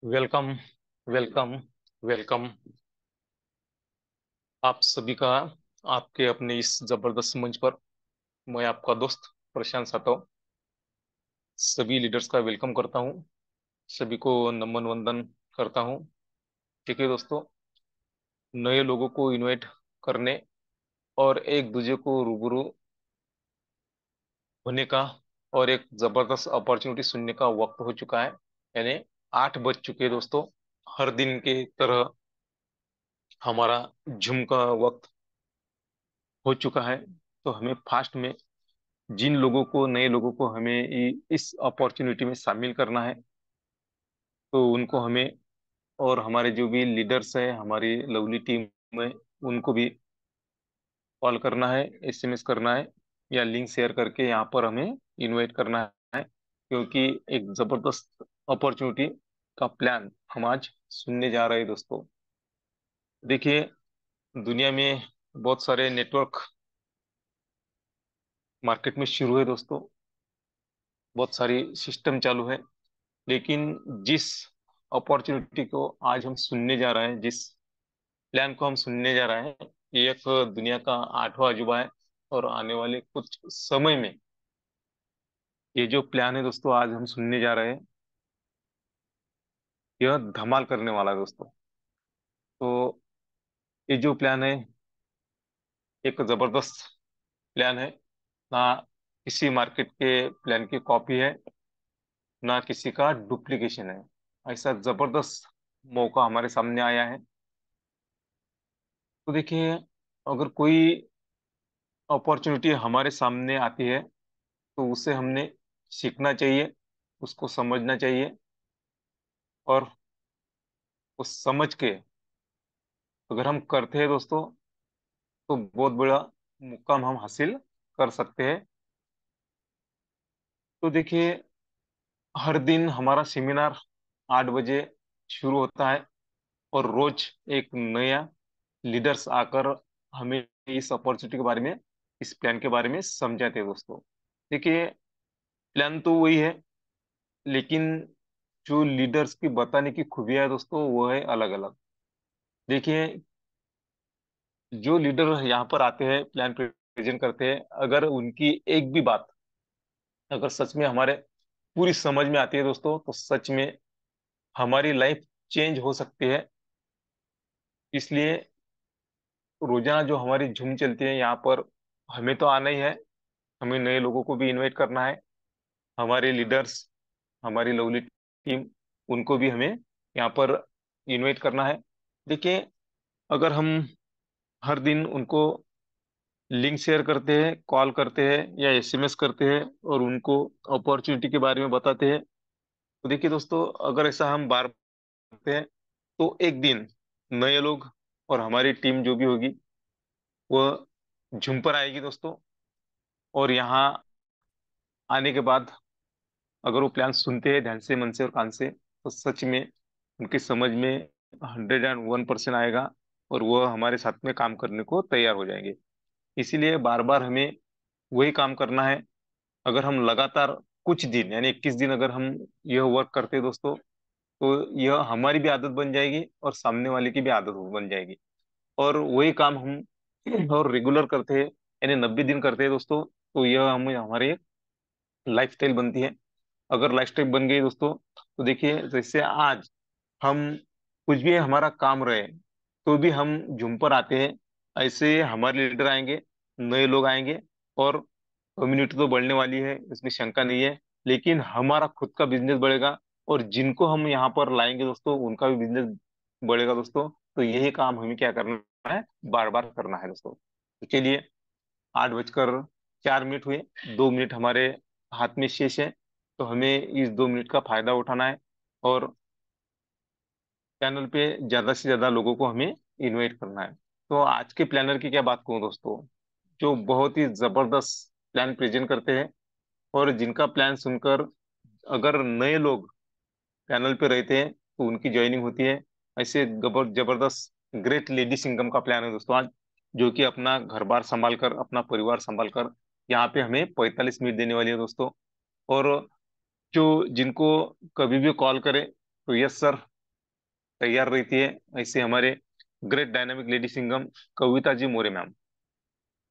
Welcome. Welcome. Welcome आप सभी का आपके अपने इस जबरदस्त मंच पर। मैं आपका दोस्त प्रशांत सातव सभी लीडर्स का वेलकम करता हूं। सभी को नमन वंदन करता हूं। ठीक है दोस्तों, नए लोगों को इनवाइट करने और एक दूसरे को रूबरू होने का और एक जबरदस्त अपॉर्चुनिटी सुनने का वक्त हो चुका है। यानी 8 बज चुके हैं दोस्तों। हर दिन के तरह हमारा जुम का वक्त हो चुका है। तो हमें फास्ट में जिन लोगों को नए लोगों को हमें इस अपॉर्चुनिटी में शामिल करना है, तो उनको हमें और हमारे जो भी लीडर्स है, हमारी लवली टीम में, उनको भी कॉल करना है, एसएमएस करना है या लिंक शेयर करके यहाँ पर हमें इनवाइट करना है। क्योंकि एक जबरदस्त अपॉर्चुनिटी का प्लान हम आज सुनने जा रहे हैं दोस्तों। देखिए, दुनिया में बहुत सारे नेटवर्क मार्केट में शुरू है दोस्तों। बहुत सारी सिस्टम चालू है। लेकिन जिस अपॉर्चुनिटी को आज हम सुनने जा रहे हैं, जिस प्लान को हम सुनने जा रहे हैं, ये एक दुनिया का 8वां अजूबा है। और आने वाले कुछ समय में ये जो प्लान है दोस्तों, आज हम सुनने जा रहे हैं, यह धमाल करने वाला है दोस्तों। तो ये जो प्लान है, एक जबरदस्त प्लान है। ना किसी मार्केट के प्लान की कॉपी है, ना किसी का डुप्लीकेशन है। ऐसा जबरदस्त मौका हमारे सामने आया है। तो देखिए, अगर कोई अपॉर्चुनिटी हमारे सामने आती है, तो उसे हमने सीखना चाहिए, उसको समझना चाहिए, और उस समझ के अगर हम करते हैं दोस्तों, तो बहुत बड़ा मुकाम हम हासिल कर सकते हैं। तो देखिए, हर दिन हमारा सेमिनार 8 बजे शुरू होता है, और रोज एक नया लीडर्स आकर हमें इस अपॉर्चुनिटी के बारे में, इस प्लान के बारे में समझाते हैं दोस्तों। देखिए, प्लान तो वही है, लेकिन जो लीडर्स की बताने की खूबियां है दोस्तों, वो है अलग अलग। देखिए, जो लीडर यहाँ पर आते हैं, प्लान प्रेजेंट करते हैं, अगर उनकी एक भी बात अगर सच में हमारे पूरी समझ में आती है दोस्तों, तो सच में हमारी लाइफ चेंज हो सकती है। इसलिए रोजाना जो हमारी झूम चलती है यहाँ पर, हमें तो आना ही है, हमें नए लोगों को भी इनवाइट करना है। हमारे लीडर्स, हमारी लवली टीम, उनको भी हमें यहाँ पर इनवाइट करना है। देखिए, अगर हम हर दिन उनको लिंक शेयर करते हैं, कॉल करते हैं या एसएमएस करते हैं, और उनको अपॉर्चुनिटी के बारे में बताते हैं, तो देखिए दोस्तों, अगर ऐसा हम बार करते हैं, तो एक दिन नए लोग और हमारी टीम जो भी होगी, वह झुम पर आएगी दोस्तों। और यहाँ आने के बाद अगर वो प्लान सुनते हैं ध्यान से, मन से और कान से, तो सच में उनकी समझ में 101% आएगा, और वह हमारे साथ में काम करने को तैयार हो जाएंगे। इसीलिए बार बार हमें वही काम करना है। अगर हम लगातार कुछ दिन, यानी 21 दिन अगर हम यह वर्क करते हैं दोस्तों, तो यह हमारी भी आदत बन जाएगी और सामने वाले की भी आदत बन जाएगी। और वही काम हम और रेगुलर करते हैं, यानी 90 दिन करते हैं दोस्तों, तो यह हम हमारी लाइफ स्टाइल बनती है। अगर लाइफ स्टाइल बन गई दोस्तों, तो देखिए, जैसे आज हम कुछ भी हमारा काम रहे, तो भी हम झुम पर आते हैं। ऐसे हमारे लीडर आएंगे, नए लोग आएंगे, और कम्युनिटी तो बढ़ने वाली है, इसमें शंका नहीं है। लेकिन हमारा खुद का बिजनेस बढ़ेगा, और जिनको हम यहाँ पर लाएंगे दोस्तों, उनका भी बिजनेस बढ़ेगा दोस्तों। तो यही काम हमें क्या करना है, बार बार करना है दोस्तों। तो चलिए, 8 बजकर 4 मिनट हुए, 2 मिनट हमारे हाथ में शेष है। तो हमें इस 2 मिनट का फायदा उठाना है, और चैनल पे ज्यादा से ज्यादा लोगों को हमें इनवाइट करना है। तो आज के प्लानर की क्या बात करूं दोस्तों, जो बहुत ही जबरदस्त प्लान प्रेजेंट करते हैं, और जिनका प्लान सुनकर अगर नए लोग पैनल पे रहते हैं, तो उनकी ज्वाइनिंग होती है। ऐसे जबरदस्त ग्रेट लेडीज इनकम का प्लान है दोस्तों आज, जो कि अपना घर बार संभाल कर, अपना परिवार संभाल कर यहाँ पे हमें 45 मिनट देने वाली है दोस्तों। और जो जिनको कभी भी कॉल करे, तो यस सर, तैयार रहती है। ऐसे हमारे great dynamic lady Singham Kavita ji मोरे मैम,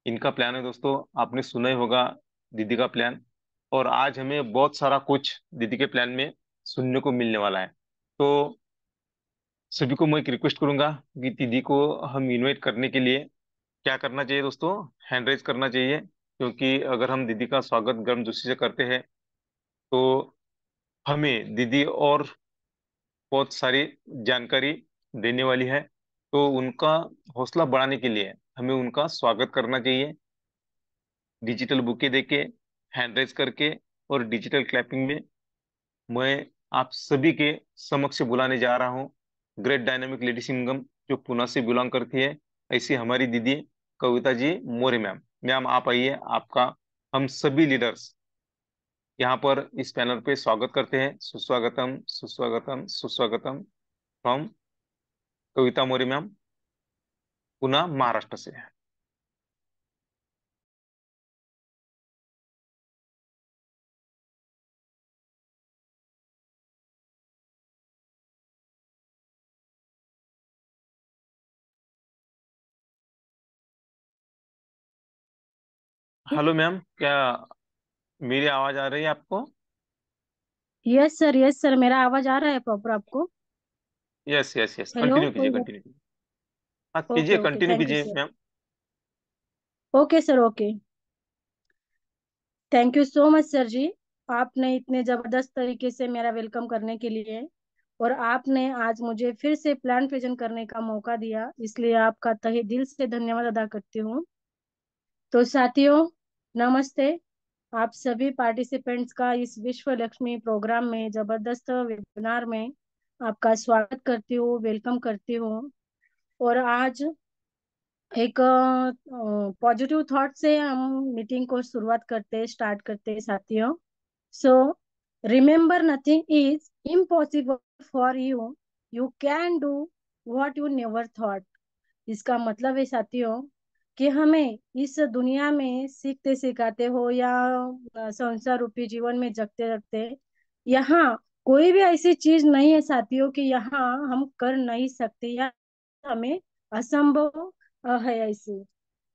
इनका प्लान है दोस्तों। आपने सुना ही होगा दीदी का प्लान। और आज हमें बहुत सारा कुछ दीदी के प्लान में सुनने को मिलने वाला है। तो सभी को मैं एक रिक्वेस्ट करूंगा कि दीदी को हम इनवाइट करने के लिए क्या करना चाहिए दोस्तों? हैंड रेज करना चाहिए, क्योंकि अगर हम दीदी का स्वागत गर्मजोशी से करते हैं तो हमें दीदी और बहुत सारी जानकारी देने वाली है। तो उनका हौसला बढ़ाने के लिए हमें उनका स्वागत करना चाहिए, डिजिटल बुके देके, हैंड रेज करके और डिजिटल क्लैपिंग में। मैं आप सभी के समक्ष बुलाने जा रहा हूँ ग्रेट डायनामिक लेडी सिंगम, जो पुणे से बिलोंग करती है, ऐसी हमारी दीदी कविता जी मोरे मैम। मैम आप आइए, आपका हम सभी लीडर्स यहाँ पर इस पैनल पे स्वागत करते हैं। सुस्वागतम सुस्वागतम सुस्वागतम फ्रॉम कविता मोरे मैम, पुणे महाराष्ट्र से। हेलो मैम, क्या मेरी आवाज आ रही है आपको? यस सर, मेरा आवाज आ रहा है प्रॉपर आपको? Yes yes yes, hello, continue कीजिए, कोई बात। कंटिन्यू कीजिए। हाँ ओके कीजिए, ओके, कंटिन्यू थैंक यू कीजिए sir. Ma'am. Okay sir, okay. Thank you so much sir ji. आपने इतने जबरदस्त तरीके से मेरा वेलकम करने के लिए, और आपने आज मुझे फिर से प्लान प्रेजेंट करने का मौका दिया, इसलिए आपका तहे दिल से धन्यवाद अदा करती हूँ। तो साथियों, नमस्ते। आप सभी पार्टिसिपेंट्स का इस विश्व लक्ष्मी प्रोग्राम में, जबरदस्त वेबिनार में आपका स्वागत करती हूँ, वेलकम करती हूँ। और आज एक पॉजिटिव थॉट से हम मीटिंग को शुरुआत करते स्टार्ट करते साथियों। So remember, nothing is impossible for you, you can do what you never thought. इसका मतलब है साथियों कि हमें इस दुनिया में सीखते सिखाते हो या संसार रूपी जीवन में जगते रखते, यहाँ कोई भी ऐसी चीज नहीं है साथियों कि यहाँ हम कर नहीं सकते या हमें असंभव है ऐसी।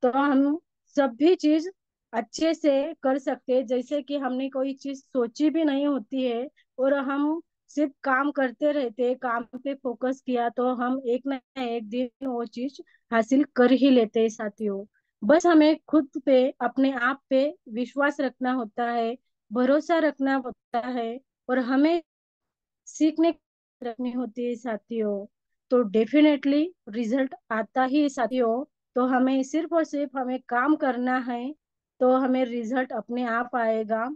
तो हम सभी चीज अच्छे से कर सकते हैं, जैसे कि हमने कोई चीज सोची भी नहीं होती है और हम सिर्फ काम करते रहते हैं, काम पे फोकस किया तो हम एक ना एक दिन वो चीज हासिल कर ही लेते हैं साथियों। बस हमें खुद पे, अपने आप पे विश्वास रखना होता है, भरोसा रखना होता है, और हमें सीखने रखनी होती है साथियों। तो डेफिनेटली रिजल्ट आता ही है साथियों। तो हमें सिर्फ और सिर्फ हमें काम करना है, तो हमें रिजल्ट अपने आप आएगा।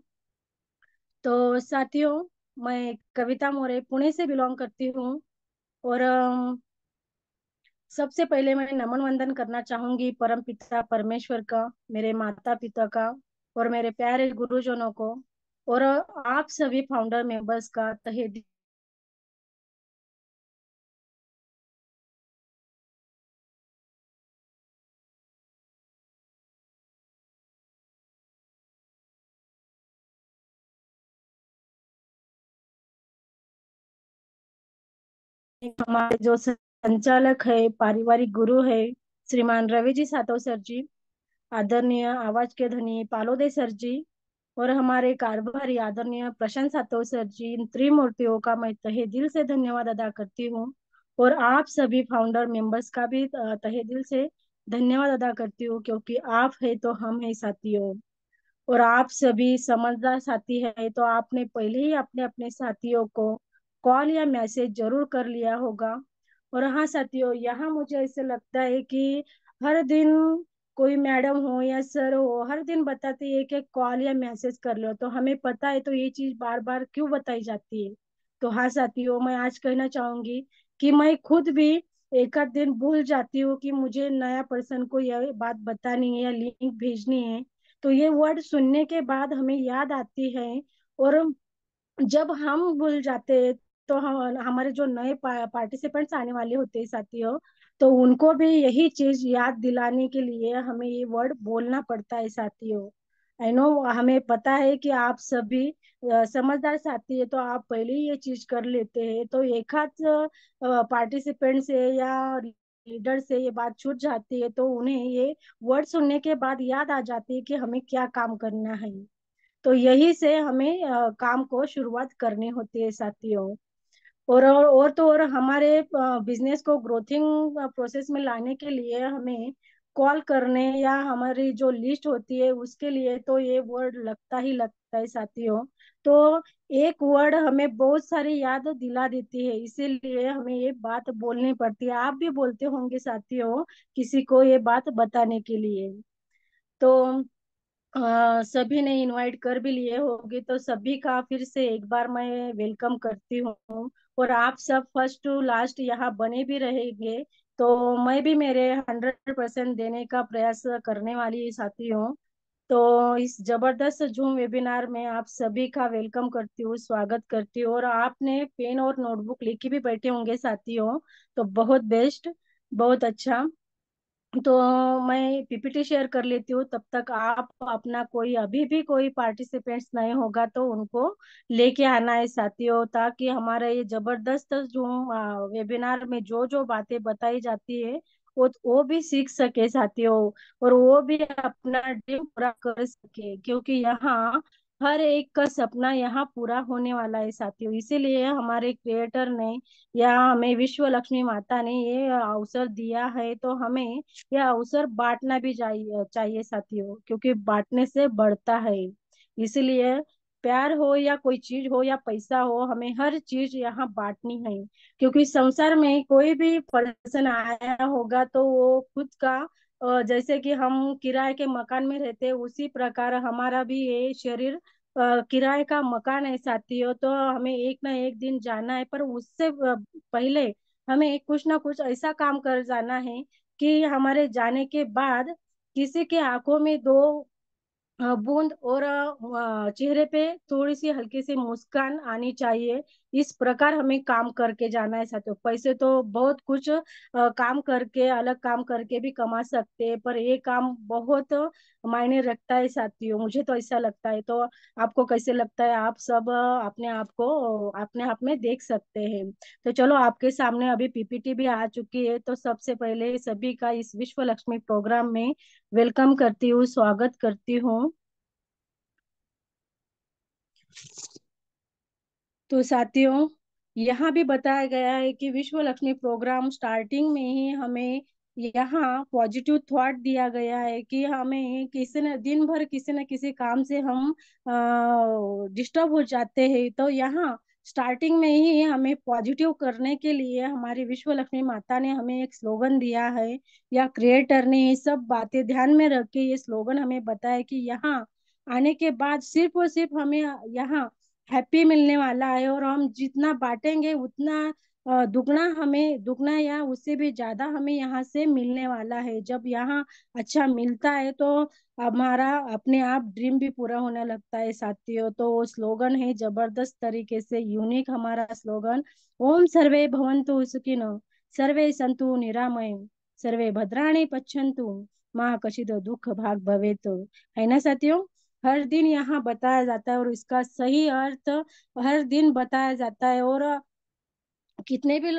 तो साथियों, मैं कविता मोरे पुणे से बिलोंग करती हूँ। और सबसे पहले मैं नमन वंदन करना चाहूंगी परम पिता परमेश्वर का, मेरे माता पिता का, और मेरे प्यारे गुरुजनों को, और आप सभी फाउंडर मेंबर्स का तहे दिल से। हमारे जो संचालक है, पारिवारिक गुरु है, श्रीमान रवि जी सातव सर जी, आदरणीय आवाज के धनी पालोदे सर जी, और हमारे कारभारी आदरणीय प्रशांत सातव सर जी, इन त्रिमूर्तियों का मैं तहे दिल से धन्यवाद अदा करती हूँ। और आप सभी फाउंडर मेंबर्स का भी तहे दिल से धन्यवाद अदा करती हूँ, क्योंकि आप है तो हम है साथियों। और आप सभी समझदार साथी है, तो आपने पहले ही अपने अपने साथियों को कॉल या मैसेज जरूर कर लिया होगा। और हाँ साथियों, यहाँ मुझे ऐसे लगता है कि हर दिन कोई मैडम हो या सर हो, हर दिन बताते हैं कि कॉल या मैसेज कर लो, तो हमें पता है तो ये चीज बार बार क्यों बताई जाती है। तो हाँ साथियों, मैं आज कहना चाहूंगी कि मैं खुद भी एक आध दिन भूल जाती हूँ कि मुझे नया पर्सन को यह बात बतानी है या लिंक भेजनी है। तो ये वर्ड सुनने के बाद हमें याद आती है। और जब हम भूल जाते हैं, तो हम हमारे जो नए पार्टिसिपेंट्स आने वाले होते हैं साथियों, तो उनको भी यही चीज याद दिलाने के लिए हमें ये वर्ड बोलना पड़ता है साथियों। आई नो, हमें पता है कि आप सभी समझदार साथी है, तो आप पहले ही ये चीज कर लेते हैं। तो एक आध पार्टिसिपेंट से या लीडर से ये बात छूट जाती है, तो उन्हें ये वर्ड सुनने के बाद याद आ जाती है कि हमें क्या काम करना है। तो यही से हमें काम को शुरुआत करनी होती है साथियों। और तो और हमारे बिजनेस को ग्रोथिंग प्रोसेस में लाने के लिए हमें कॉल करने या हमारी जो लिस्ट होती है उसके लिए तो ये वर्ड लगता ही लगता है साथियों। तो एक वर्ड हमें बहुत सारी याद दिला देती है, इसीलिए हमें ये बात बोलनी पड़ती है। आप भी बोलते होंगे साथियों किसी को ये बात बताने के लिए। तो सभी ने इनवाइट कर भी लिए होंगे, तो सभी का फिर से एक बार मैं वेलकम करती हूँ। और आप सब फर्स्ट टू लास्ट यहाँ बने भी रहेंगे, तो मैं भी मेरे 100% देने का प्रयास करने वाली साथी हूँ। तो इस जबरदस्त जूम वेबिनार में आप सभी का वेलकम करती हूँ, स्वागत करती हूँ। और आपने पेन और नोटबुक लेके भी बैठे होंगे साथियों, तो बहुत बेस्ट, बहुत अच्छा। तो मैं पीपीटी शेयर कर लेती हूँ, तब तक आप अपना कोई अभी भी कोई पार्टिसिपेंट्स नहीं होगा तो उनको लेके आना है साथियों, ताकि हमारा ये जबरदस्त जो वेबिनार में जो जो बातें बताई जाती है वो भी सीख सके साथियों, और वो भी अपना ड्रीम पूरा कर सके, क्योंकि यहाँ हर एक का सपना यहाँ पूरा होने वाला है साथियों। इसीलिए हमारे क्रिएटर ने या हमें विश्व लक्ष्मी माता ने ये अवसर दिया है, तो हमें यह अवसर बांटना भी चाहिए चाहिए साथियों, क्योंकि बांटने से बढ़ता है। इसलिए प्यार हो या कोई चीज हो या पैसा हो, हमें हर चीज यहाँ बांटनी है। क्योंकि संसार में कोई भी पर्सन आया होगा तो वो खुद का जैसे कि हम किराए के मकान में रहते हैं, उसी प्रकार हमारा भी ये शरीर किराए का मकान है साथियों। तो हमें एक ना एक दिन जाना है, पर उससे पहले हमें कुछ ना कुछ ऐसा काम कर जाना है कि हमारे जाने के बाद किसी के आंखों में दो बूंद और चेहरे पे थोड़ी सी हल्की सी मुस्कान आनी चाहिए। इस प्रकार हमें काम करके जाना है साथियों। पैसे तो बहुत कुछ काम करके, अलग काम करके भी कमा सकते हैं, पर ये काम बहुत मायने रखता है साथियों, मुझे तो ऐसा लगता है। तो आपको कैसे लगता है? आप सब अपने आप को अपने आप में देख सकते हैं। तो चलो, आपके सामने अभी पीपीटी भी आ चुकी है, तो सबसे पहले सभी का इस विश्व लक्ष्मी प्रोग्राम में वेलकम करती हूँ, स्वागत करती हूँ। तो साथियों, यहाँ भी बताया गया है कि विश्व लक्ष्मी प्रोग्राम स्टार्टिंग में ही हमें यहाँ पॉजिटिव थॉट दिया गया है कि हमें किसी न दिन भर किसी न किसी काम से हम डिस्टर्ब हो जाते हैं, तो यहाँ स्टार्टिंग में ही हमें पॉजिटिव करने के लिए हमारी विश्व लक्ष्मी माता ने हमें एक स्लोगन दिया है, या क्रिएटर ने ये सब बातें ध्यान में रख के ये स्लोगन हमें बताया कि यहाँ आने के बाद सिर्फ और सिर्फ हमें यहाँ हैप्पी मिलने वाला है, और हम जितना बांटेंगे उतना दुगना, हमें दुगना या उससे भी ज्यादा हमें यहाँ से मिलने वाला है। जब यहाँ अच्छा मिलता है तो हमारा अपने आप ड्रीम भी पूरा होने लगता है साथियों। तो वो स्लोगन है जबरदस्त तरीके से यूनिक हमारा स्लोगन। ओम सर्वे भवन्तु सुखिनो, सर्वे संतु निरामय, सर्वे भद्राणि पश्यन्तु, माँ कशिद दुख भाग भवेतु। है ना साथियों? हर दिन यहाँ बताया जाता है और इसका सही अर्थ हर दिन बताया जाता है। और कितने भी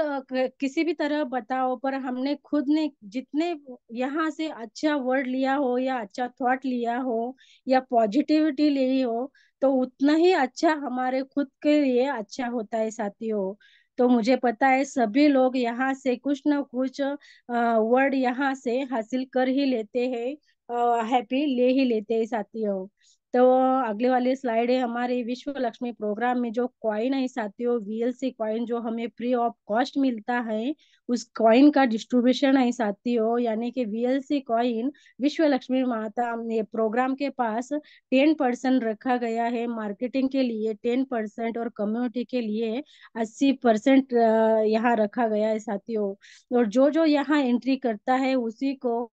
किसी भी तरह बताओ, पर हमने खुद ने जितने यहाँ से अच्छा वर्ड लिया हो या अच्छा थॉट लिया हो या पॉजिटिविटी ली हो, तो उतना ही अच्छा हमारे खुद के लिए अच्छा होता है साथियों। तो मुझे पता है सभी लोग यहाँ से कुछ ना कुछ वर्ड यहाँ से हासिल कर ही लेते हैं, हैप्पी ले ही लेते हैं साथियों। तो अगले वाली स्लाइड है हमारे विश्व लक्ष्मी प्रोग्राम में जो कॉइन है साथियों, वीएलसी कॉइन जो हमें फ्री ऑफ कॉस्ट मिलता है, उस कॉइन का डिस्ट्रीब्यूशन है साथियों। यानी कि वीएलसी कॉइन विश्व लक्ष्मी माता ये प्रोग्राम के पास 10% रखा गया है, मार्केटिंग के लिए 10% और कम्युनिटी के लिए 80% यहाँ रखा गया है साथियों। और जो जो यहाँ एंट्री करता है उसी को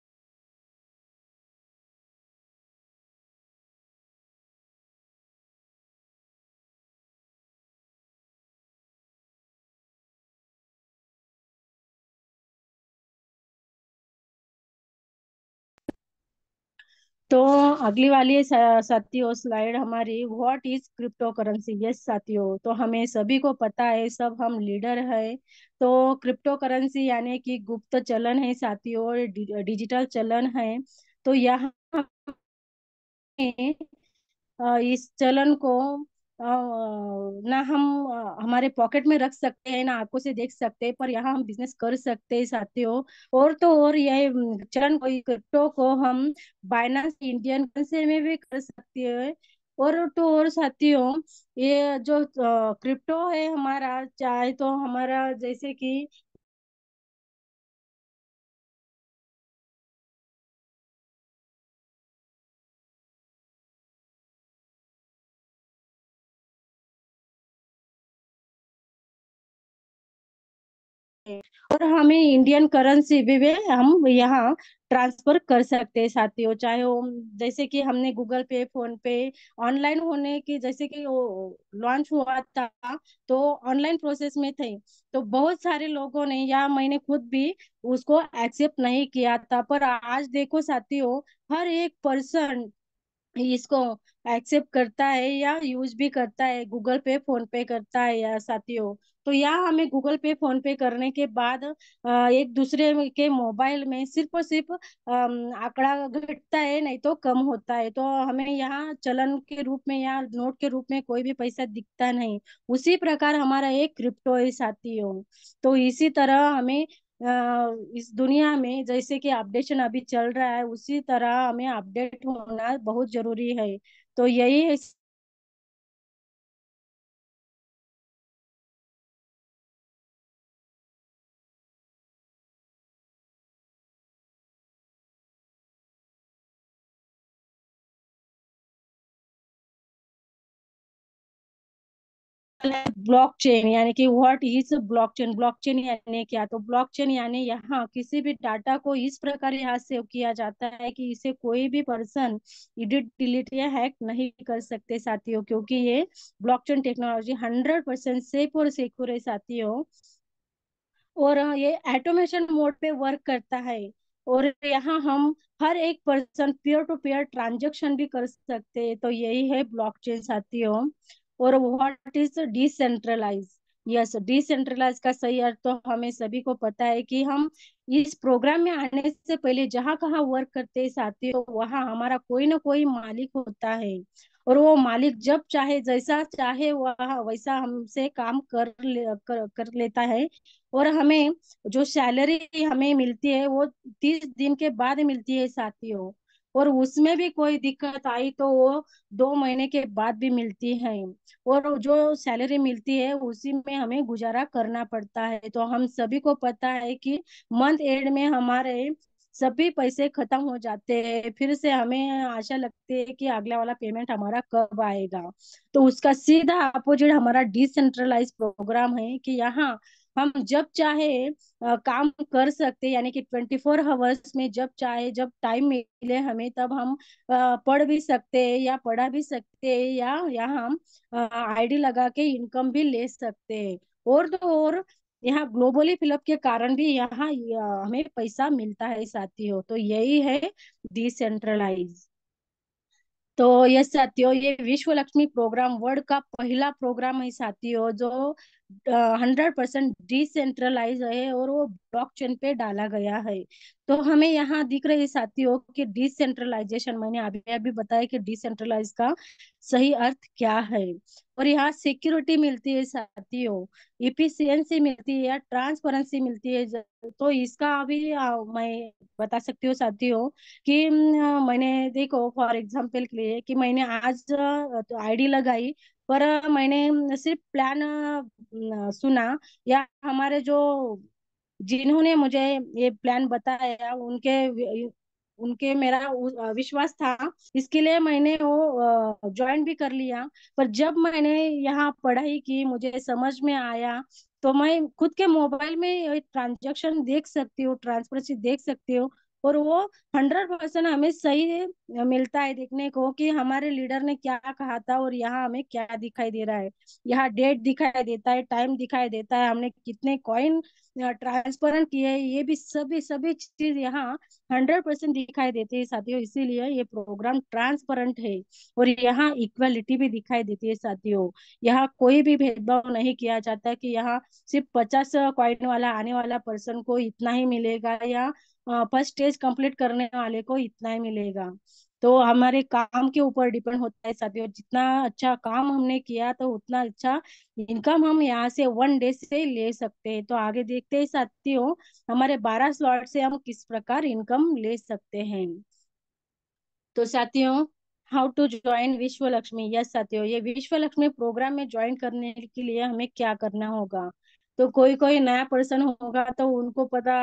तो अगली वाली साथियों स्लाइड हमारी, what is crypto currency. Yes साथियों, तो हमें सभी को पता है, सब हम लीडर है। तो क्रिप्टो करेंसी यानी कि गुप्त चलन है साथियों, और डिजिटल चलन है। तो यहाँ हमें इस चलन को ना हम हमारे पॉकेट में रख सकते हैं, ना आंखों से देख सकते हैं, पर यहाँ हम बिजनेस कर सकते हैं साथियों। और तो और यह चलन को, क्रिप्टो को हम बाइनांस इंडियन करेंसी में भी कर सकते हैं। और तो और साथियों, ये जो क्रिप्टो है हमारा, चाहे तो हमारा जैसे कि और हमें इंडियन करेंसी भी हम यहाँ ट्रांसफर कर सकते हैं साथियों। चाहे वो जैसे कि हमने गूगल पे, फोन पे ऑनलाइन होने की, जैसे कि वो लॉन्च हुआ था तो ऑनलाइन प्रोसेस में थे, तो बहुत सारे लोगों ने, या मैंने खुद भी उसको एक्सेप्ट नहीं किया था, पर आज देखो साथियों, हर एक पर्सन इसको एक्सेप्ट करता है या यूज भी करता है, गूगल पे फोन पे करता है या साथियों। तो यहाँ हमें गूगल पे फोन पे करने के बाद एक दूसरे के मोबाइल में सिर्फ और सिर्फ आंकड़ा घटता है, नहीं तो कम होता है। तो हमें यहाँ चलन के रूप में या नोट के रूप में कोई भी पैसा दिखता नहीं। उसी प्रकार हमारा एक क्रिप्टो है साथियों। तो इसी तरह हमें इस दुनिया में जैसे कि अपडेशन अभी चल रहा है, उसी तरह हमें अपडेट होना बहुत जरूरी है। तो यही है। ब्लॉकचेन यानी कि व्हाट इज ब्लॉकचेन। ब्लॉकचेन यानी क्या? तो ब्लॉकचेन यानी यहाँ किसी भी डाटा को इस प्रकार यहाँ सेव किया जाता है कि इसे कोई भी पर्सन एडिट, डिलीट या हैक नहीं कर सकते साथियों, क्योंकि ये ब्लॉकचेन टेक्नोलॉजी 100% सेफ और सिक्योर है साथियों। और ये ऑटोमेशन मोड पे वर्क करता है। और यहाँ हम हर एक person peer to peer transaction भी कर सकते हैं। तो यही है ब्लॉकचेन साथियों। और what is decentralize. Yes, decentralize का सही अर्थ तो हमें सभी को पता है कि हम इस प्रोग्राम में आने से पहले जहाँ कहाँ वर्क करते हैं साथियों, वहाँ हमारा कोई ना कोई मालिक होता है। और वो मालिक जब चाहे, जैसा चाहे, वह वैसा हमसे काम कर लेता है। और हमें जो सैलरी हमें मिलती है वो 30 दिन के बाद मिलती है साथियों। और उसमें भी कोई दिक्कत आई तो वो 2 महीने के बाद भी मिलती है। और जो सैलरी मिलती है उसी में हमें गुजारा करना पड़ता है। तो हम सभी को पता है कि मंथ एंड में हमारे सभी पैसे खत्म हो जाते हैं, फिर से हमें आशा लगती है कि अगला वाला पेमेंट हमारा कब आएगा। तो उसका सीधा अपोजिट हमारा डिसेंट्रलाइज प्रोग्राम है कि यहाँ हम जब चाहे काम कर सकते, यानी कि 24 आवर्स में जब चाहे, जब टाइम मिले हमें, तब हम पढ़ भी सकते हैं या पढ़ा भी सकते हैं, या यहाँ हम आईडी लगा के इनकम भी ले सकते हैं। और तो और यहाँ ग्लोबली फिलअप के कारण भी यहाँ हमें पैसा मिलता है साथियों। तो यही है डिसेंट्रलाइज। तो ये साथियों, ये विश्व लक्ष्मी प्रोग्राम वर्ल्ड का पहला प्रोग्राम है साथियों, जो 100% डिसेंट्रलाइज है और वो ब्लॉकचेन पे डाला गया है। तो हमें यहाँ दिख रही है साथियों कि डिसेंट्रलाइजेशन, मैंने अभी अभी बताया कि डिसेंट्रलाइज का सही अर्थ क्या है। और यहाँ सिक्योरिटी मिलती है साथियों, इफिशियंसी मिलती है या ट्रांसपेरेंसी मिलती है। तो इसका अभी मैं बता सकती हूँ साथियों कि मैंने देखो फॉर एग्जांपल के लिए कि मैंने आज तो आईडी लगाई, पर मैंने सिर्फ प्लान सुना, या हमारे जो जिन्होंने मुझे ये प्लान बताया उनके उनके मेरा विश्वास था, इसके लिए मैंने वो ज्वाइन भी कर लिया। पर जब मैंने यहाँ पढ़ाई की, मुझे समझ में आया, तो मैं खुद के मोबाइल में ट्रांजैक्शन देख सकती हूँ, ट्रांसपेरेंसी देख सकती हूँ। और वो 100% हमें सही मिलता है देखने को कि हमारे लीडर ने क्या कहा था और यहाँ हमें क्या दिखाई दे रहा है। यहाँ डेट दिखाई देता है, टाइम दिखाई देता है, हमने कितने कॉइन ट्रांसपेरेंट किए हैं, ये भी सभी सभी चीज यहाँ 100% दिखाई देती है साथियों। इसीलिए ये प्रोग्राम ट्रांसपेरेंट है। और यहाँ इक्वालिटी भी दिखाई देती है साथियों। यहाँ कोई भी भेदभाव नहीं किया जाता कि यहाँ सिर्फ 50 कॉइन वाला आने वाला पर्सन को इतना ही मिलेगा, या फर्स्ट स्टेज कंप्लीट करने वाले को इतना ही मिलेगा। तो हमारे काम के ऊपर डिपेंड होता है साथियों। जितना अच्छा काम हमने किया तो उतना अच्छा इनकम हम यहाँ से 1 डे से ले सकते हैं। तो आगे देखते हैं साथियों, हमारे 12 स्लॉट से हम किस प्रकार इनकम ले सकते हैं। तो साथियों, हाउ टू ज्वाइन विश्व लक्ष्मी। यस साथियों, ये विश्व लक्ष्मी प्रोग्राम में ज्वाइन करने के लिए हमें क्या करना होगा। तो कोई कोई नया पर्सन होगा तो उनको पता,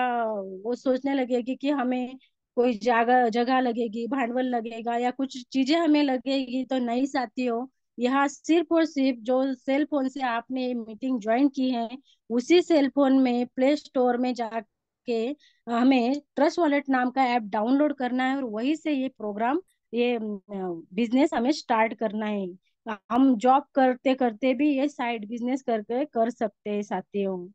वो सोचने लगेगी कि हमें कोई जगह जगह लगेगी, भांडवल लगेगा या कुछ चीजें हमें लगेगी। तो नहीं साथियों, यहाँ सिर्फ और सिर्फ जो सेल फोन से आपने मीटिंग ज्वाइन की है, उसी सेल फोन में प्ले स्टोर में जाके हमें ट्रस्ट वॉलेट नाम का ऐप डाउनलोड करना है और वहीं से ये प्रोग्राम, ये बिजनेस हमें स्टार्ट करना है। हम जॉब करते करते भी ये साइड बिजनेस करके कर सकते हैं साथियों।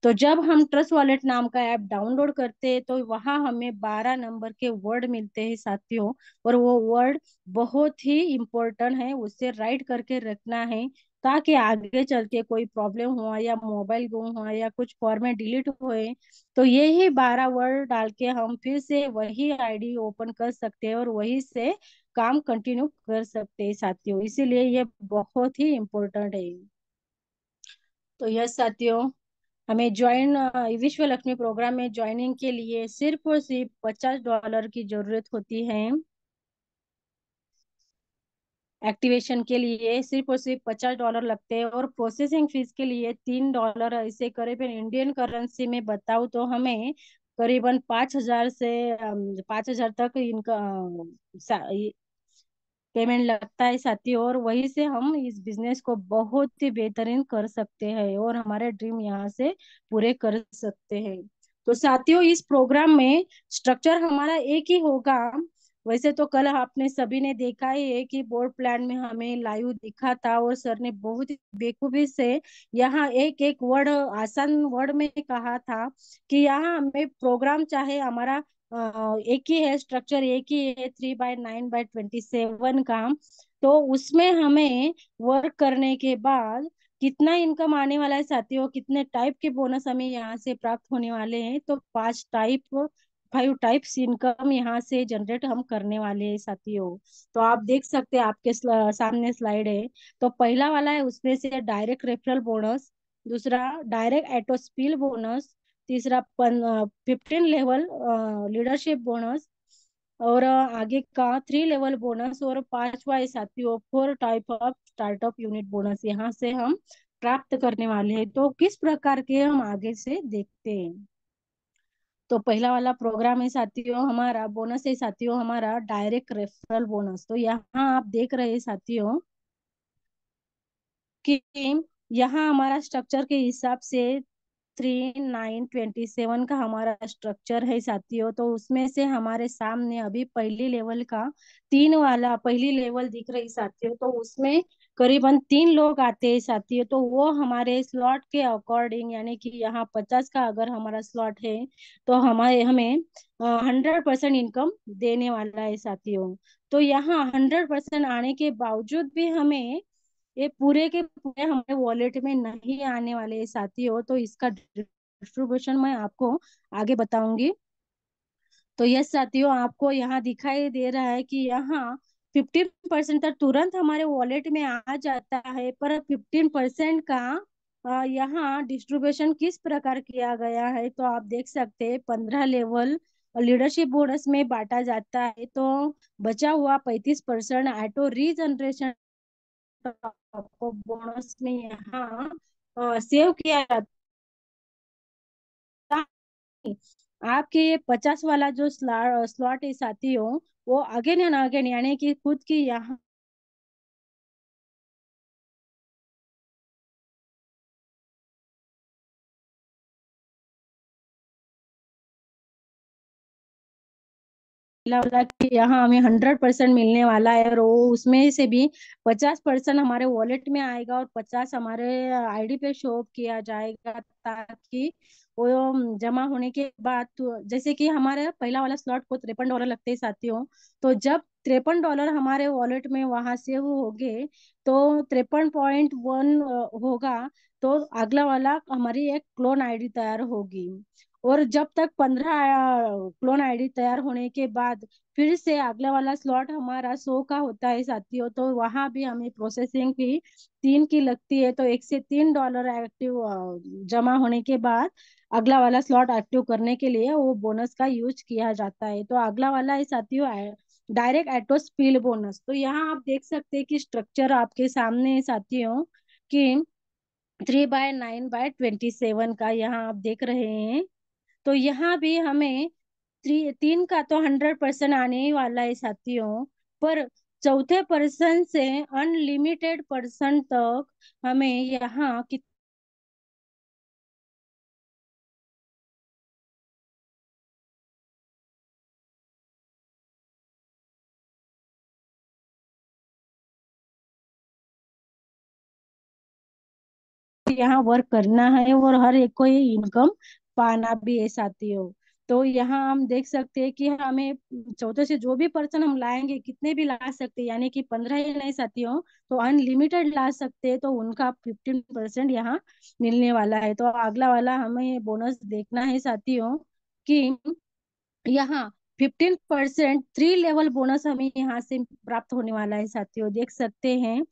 तो जब हम ट्रस्ट वॉलेट नाम का ऐप डाउनलोड करते हैं तो वहां हमें 12 नंबर के वर्ड मिलते हैं साथियों। और वो वर्ड बहुत ही इम्पोर्टेंट है, उससे राइट करके रखना है, ताकि आगे चल के कोई प्रॉब्लम हुआ या मोबाइल गुम हुआ या कुछ फॉर्मेट डिलीट हुए तो ये ही 12 वर्ड डाल के हम फिर से वही आईडी ओपन कर सकते हैं और वही से काम कंटिन्यू कर सकते हैं साथियों। इसीलिए ये बहुत ही इम्पोर्टेंट है। तो यस साथियों, हमें ज्वाइन विश्व लक्ष्मी प्रोग्राम में ज्वाइनिंग के लिए सिर्फ और सिर्फ $50 की जरूरत होती है। एक्टिवेशन के लिए सिर्फ और सिर्फ $50 लगते हैं और प्रोसेसिंग फीस के लिए $3। ऐसे करीबन इंडियन करेंसी में बताऊँ तो हमें करीबन 5,000 से 5,000 तक इनका पेमेंट लगता है साथियों। और वहीं से हम इस बिजनेस को बहुत ही बेहतरीन कर सकते हैं और हमारे ड्रीम यहाँ से पूरे कर सकते हैं। तो साथियों, इस प्रोग्राम में स्ट्रक्चर हमारा एक ही होगा। वैसे तो कल आपने सभी ने देखा ही है कि बोर्ड प्लान में हमें लाइव दिखा था और सर ने बहुत ही बेखूबी से यहाँ एक एक वर्ड, आसान वर्ड में कहा था कि यहाँ हमें प्रोग्राम चाहे हमारा एक ही है, स्ट्रक्चर एक ही है, 3/9/27 का। तो उसमें हमें वर्क करने के बाद कितना इनकम आने वाला है साथियों, कितने टाइप के बोनस हमें यहाँ से प्राप्त होने वाले हैं, तो 5 टाइप्स इनकम यहाँ से जनरेट हम करने वाले हैं साथियों। तो आप देख सकते हैं, आपके सामने स्लाइड है। तो पहला वाला है, उसमें से डायरेक्ट रेफरल बोनस। दूसरा, डायरेक्ट एटोस्पिल बोनस। तीसरा, 15 लेवल लीडरशिप बोनस। और आगे का 3 लेवल बोनस। और पांचवा है साथियों, 4 type of startup unit bonus यहाँ से हम प्राप्त करने वाले हैं। तो किस प्रकार के हम आगे से देखते हैं। तो पहला वाला प्रोग्राम है साथियों, हमारा बोनस है साथियों, हमारा डायरेक्ट रेफरल बोनस। तो यहाँ आप देख रहे हैं साथियों कि यहाँ हमारा स्ट्रक्चर के हिसाब से 3/9/27 का हमारा स्ट्रक्चर है साथियों। तो उसमें से हमारे सामने अभी पहली लेवल का 3 वाला पहली लेवल दिख रही साथियों। तो उसमें करीबन 3 लोग आते हैं साथियों। तो वो हमारे स्लॉट के अकॉर्डिंग, यानी कि यहाँ 50 का अगर हमारा स्लॉट है तो हमारे हमें 100% इनकम देने वाला है साथियों। तो यहाँ 100% आने के बावजूद भी हमें ये पूरे के पूरे हमारे वॉलेट में नहीं आने वाले हैं साथियों। तो इसका डिस्ट्रीब्यूशन मैं आपको आगे बताऊंगी। तो यस साथियों, आपको यहाँ दिखाई दे रहा है कि यहाँ 15% तक तुरंत हमारे वॉलेट में आ जाता है, पर 15% का यहाँ डिस्ट्रीब्यूशन किस प्रकार किया गया है तो आप देख सकते हैं। 15 लेवल लीडरशिप बोनस में बांटा जाता है, तो बचा हुआ 35% ऑटो रीजनरेशन आपको बोनस में यहाँ सेव किया जाता है। आपके ये 50 वाला जो स्लॉट है साथियों, वो अगेन एंड अगेन, यानी कि खुद की यहाँ मिला वाला कि यहाँ हमें 100% मिलने वाला है, और वो उसमें से भी 50% हमारे वॉलेट में आएगा और 50 हमारे आईडी पे शो किया जाएगा, ताकि वो जमा होने के बाद तो जैसे कि हमारे पहला वाला स्लॉट को $53 लगते हैं साथियों। तो जब $53 हमारे वॉलेट में वहां से वो हो गए, तो 53.1 होगा, तो अगला वाला हमारी एक क्लोन आईडी तैयार होगी। और जब तक 15 क्लोन आईडी तैयार होने के बाद फिर से अगला वाला स्लॉट हमारा 100 का होता है साथियों, तो वहां भी हमें प्रोसेसिंग फी 3 की लगती है। तो $1 से $3 एक्टिव जमा होने के बाद अगला वाला स्लॉट एक्टिव करने के लिए वो बोनस का यूज किया जाता है। तो अगला वाला है साथियों डायरेक्ट एटो स्पिल बोनस। तो यहाँ आप देख सकते हैं कि स्ट्रक्चर आपके सामने है साथियों, कि 3/9/27 का यहाँ आप देख रहे हैं। तो यहाँ भी हमें 3 का तो 100% आने ही वाला है साथियों, पर चौथे पर्सन से अनलिमिटेड पर्सन तक हमें यहाँ यहाँ वर्क करना है और हर एक को ये इनकम पाना भी है साथियों। तो यहाँ हम देख सकते हैं कि हमें चौथे से जो भी पर्सन हम लाएंगे, कितने भी ला सकते हैं, यानी कि 15 ही नहीं साथियों, तो अनलिमिटेड ला सकते हैं, तो उनका 15% यहाँ मिलने वाला है। तो अगला वाला हमें बोनस देखना है साथियों, कि यहाँ 15% 3 लेवल बोनस हमें यहाँ से प्राप्त होने वाला है साथियों। देख सकते हैं